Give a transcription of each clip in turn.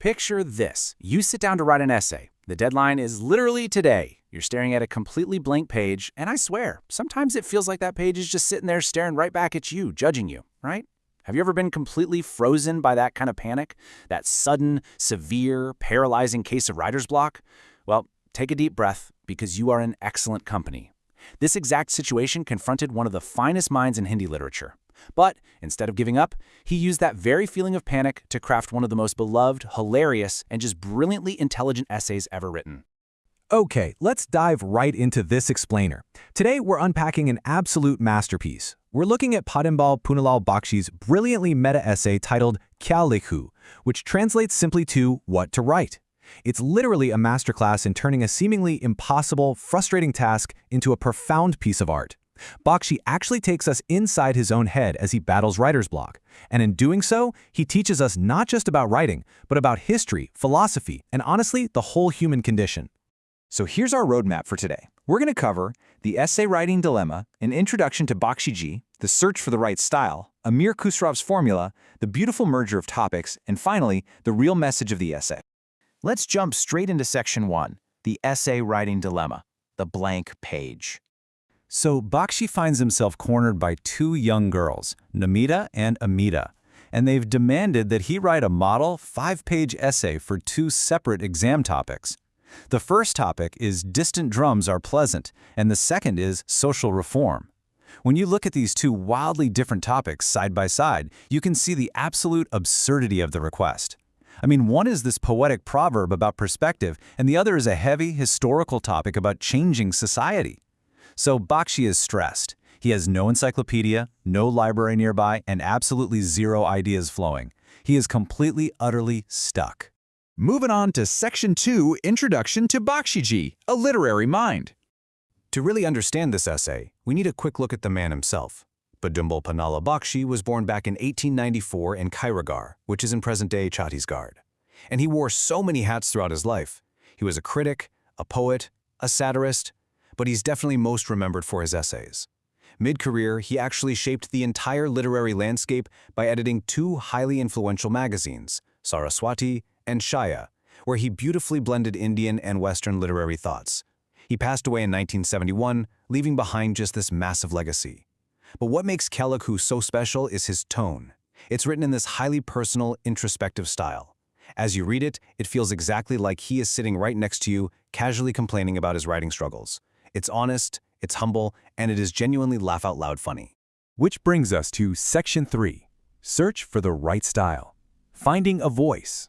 Picture this. You sit down to write an essay. The deadline is literally today. You're staring at a completely blank page, and I swear, sometimes it feels like that page is just sitting there staring right back at you, judging you, right? Have you ever been completely frozen by that kind of panic? That sudden, severe, paralyzing case of writer's block? Well, take a deep breath, because you are in excellent company. This exact situation confronted one of the finest minds in Hindi literature. But instead of giving up, he used that very feeling of panic to craft one of the most beloved, hilarious, and just brilliantly intelligent essays ever written. Okay, let's dive right into this explainer. Today, we're unpacking an absolute masterpiece. We're looking at Padumlal Punnalal Bakshi's brilliantly meta-essay titled Kya Likhun, which translates simply to what to write. It's literally a masterclass in turning a seemingly impossible, frustrating task into a profound piece of art. Bakshi actually takes us inside his own head as he battles writer's block. And in doing so, he teaches us not just about writing, but about history, philosophy, and honestly, the whole human condition. So here's our roadmap for today. We're going to cover the essay writing dilemma, an introduction to Bakshi Ji, the search for the right style, Amir Khusraw's formula, the beautiful merger of topics, and finally, the real message of the essay. Let's jump straight into section 1, the essay writing dilemma, the blank page. So Bakshi finds himself cornered by two young girls, Namita and Amita, and they've demanded that he write a model 5-page essay for two separate exam topics. The first topic is distant drums are pleasant, and the second is social reform. When you look at these two wildly different topics side by side, you can see the absolute absurdity of the request. I mean, one is this poetic proverb about perspective, and the other is a heavy historical topic about changing society. So Bakshi is stressed. He has no encyclopedia, no library nearby, and absolutely zero ideas flowing. He is completely, utterly stuck. Moving on to Section 2, Introduction to Bakshi Ji, a Literary Mind. To really understand this essay, we need a quick look at the man himself. Padumlal Punnalal Bakshi was born back in 1894 in Kairagar, which is in present-day Chhattisgarh. And he wore so many hats throughout his life. He was a critic, a poet, a satirist, but he's definitely most remembered for his essays. Mid-career, he actually shaped the entire literary landscape by editing two highly influential magazines, Saraswati and Shaya, where he beautifully blended Indian and Western literary thoughts. He passed away in 1971, leaving behind just this massive legacy. But what makes Kya Likhun so special is his tone. It's written in this highly personal, introspective style. As you read it, it feels exactly like he is sitting right next to you, casually complaining about his writing struggles. It's honest, it's humble, and it is genuinely laugh-out-loud funny. Which brings us to Section 3, Search for the Right Style, Finding a Voice.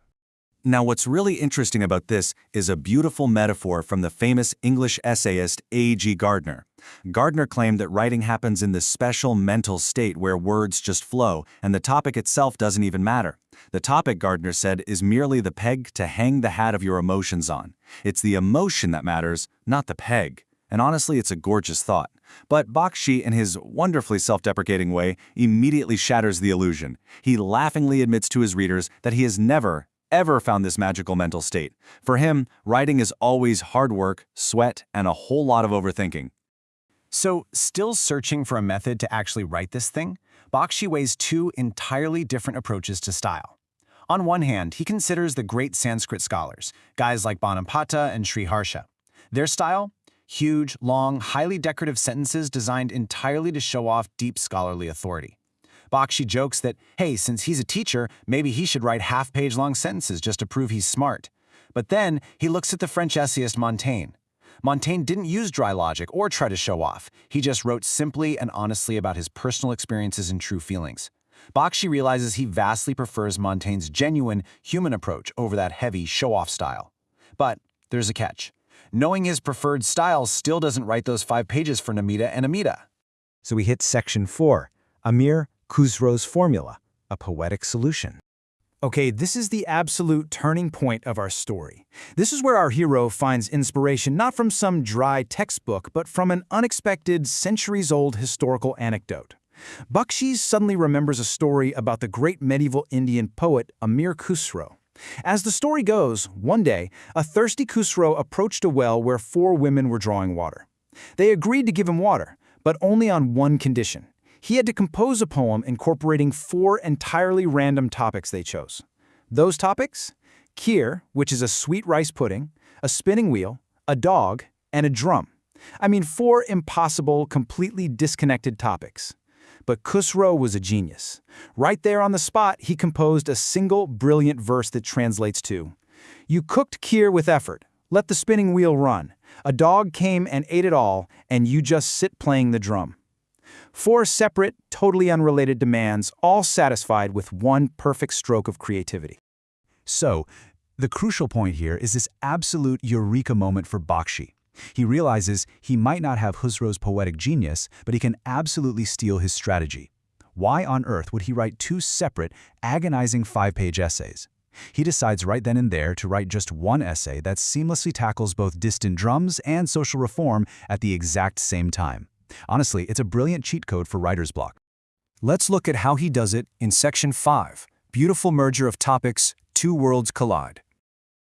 Now, what's really interesting about this is a beautiful metaphor from the famous English essayist A.G. Gardner. Gardner claimed that writing happens in this special mental state where words just flow, and the topic itself doesn't even matter. The topic, Gardner said, is merely the peg to hang the hat of your emotions on. It's the emotion that matters, not the peg. And honestly, it's a gorgeous thought. But Bakshi, in his wonderfully self-deprecating way, immediately shatters the illusion. He laughingly admits to his readers that he has never, ever found this magical mental state. For him, writing is always hard work, sweat, and a whole lot of overthinking. So, still searching for a method to actually write this thing, Bakshi weighs two entirely different approaches to style. On one hand, he considers the great Sanskrit scholars, guys like Banampata and Sri Harsha. Their style? Huge, long, highly decorative sentences designed entirely to show off deep scholarly authority. Bakshi jokes that, hey, since he's a teacher, maybe he should write half-page long sentences just to prove he's smart. But then he looks at the French essayist Montaigne. Montaigne didn't use dry logic or try to show off. He just wrote simply and honestly about his personal experiences and true feelings. Bakshi realizes he vastly prefers Montaigne's genuine, human approach over that heavy, show-off style. But there's a catch. Knowing his preferred style still doesn't write those 5 pages for Namita and Amita. So we hit Section 4, Amir Khusraw's formula, a poetic solution. Okay, this is the absolute turning point of our story. This is where our hero finds inspiration not from some dry textbook, but from an unexpected, centuries-old historical anecdote. Bakshi suddenly remembers a story about the great medieval Indian poet Amir Khusraw. As the story goes, one day, a thirsty Khusraw approached a well where 4 women were drawing water. They agreed to give him water, but only on one condition. He had to compose a poem incorporating 4 entirely random topics they chose. Those topics? kheer, which is a sweet rice pudding, a spinning wheel, a dog, and a drum. I mean, 4 impossible, completely disconnected topics. But Khusro was a genius. Right there on the spot, he composed a single brilliant verse that translates to, "You cooked kheer with effort. Let the spinning wheel run. A dog came and ate it all, and you just sit playing the drum." 4 separate, totally unrelated demands, all satisfied with one perfect stroke of creativity. So, the crucial point here is this absolute eureka moment for Bakshi. He realizes he might not have Khusro's poetic genius, but he can absolutely steal his strategy. Why on earth would he write 2 separate, agonizing 5-page essays? He decides right then and there to write just one essay that seamlessly tackles both distant drums and social reform at the exact same time. Honestly, it's a brilliant cheat code for writer's block. Let's look at how he does it in Section 5, Beautiful Merger of Topics, 2 Worlds Collide.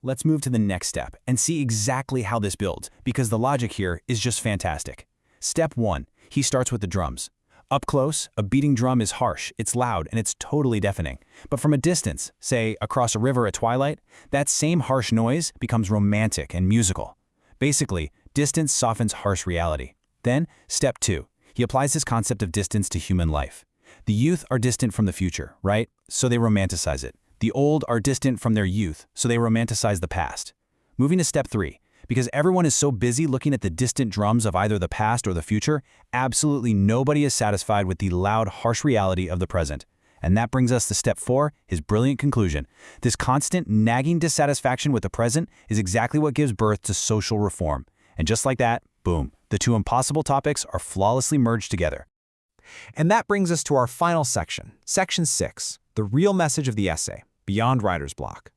Let's move to the next step and see exactly how this builds, because the logic here is just fantastic. Step 1, he starts with the drums. Up close, a beating drum is harsh, it's loud, and it's totally deafening. But from a distance, say across a river at twilight, that same harsh noise becomes romantic and musical. Basically, distance softens harsh reality. Then, step 2, he applies this concept of distance to human life. The youth are distant from the future, right? So they romanticize it. The old are distant from their youth, so they romanticize the past. Moving to step 3, because everyone is so busy looking at the distant drums of either the past or the future, absolutely nobody is satisfied with the loud, harsh reality of the present. And that brings us to step 4, his brilliant conclusion. This constant, nagging dissatisfaction with the present is exactly what gives birth to social reform. And just like that, boom, the 2 impossible topics are flawlessly merged together. And that brings us to our final section, Section 6, the real message of the essay, beyond writer's block.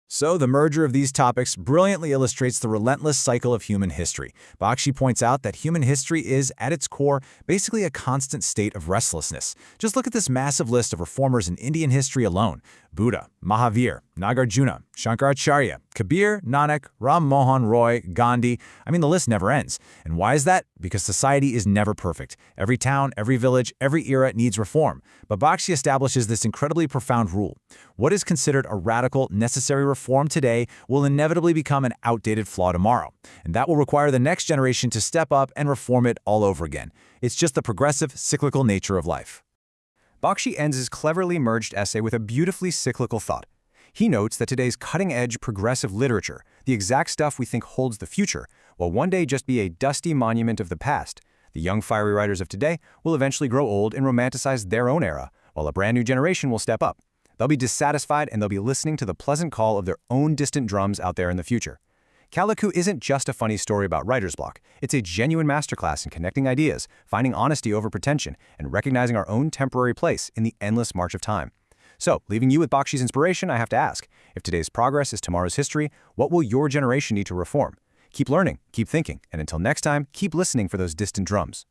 So the merger of these topics brilliantly illustrates the relentless cycle of human history. Bakshi points out that human history is, at its core, basically a constant state of restlessness. Just look at this massive list of reformers in Indian history alone. Buddha, Mahavir, Nagarjuna, Shankaracharya, Kabir, Nanak, Ram Mohan Roy, Gandhi. I mean, the list never ends. And why is that? Because society is never perfect. Every town, every village, every era needs reform. But Bakshi establishes this incredibly profound rule. What is considered a radical, necessary reform today will inevitably become an outdated flaw tomorrow. And that will require the next generation to step up and reform it all over again. It's just the progressive, cyclical nature of life. Bakshi ends his cleverly merged essay with a beautifully cyclical thought. He notes that today's cutting-edge progressive literature, the exact stuff we think holds the future, will one day just be a dusty monument of the past. The young fiery writers of today will eventually grow old and romanticize their own era, while a brand new generation will step up. They'll be dissatisfied and they'll be listening to the pleasant call of their own distant drums out there in the future. Calico isn't just a funny story about writer's block. It's a genuine masterclass in connecting ideas, finding honesty over pretension, and recognizing our own temporary place in the endless march of time. So, leaving you with Bakshi's inspiration, I have to ask, if today's progress is tomorrow's history, what will your generation need to reform? Keep learning, keep thinking, and until next time, keep listening for those distant drums.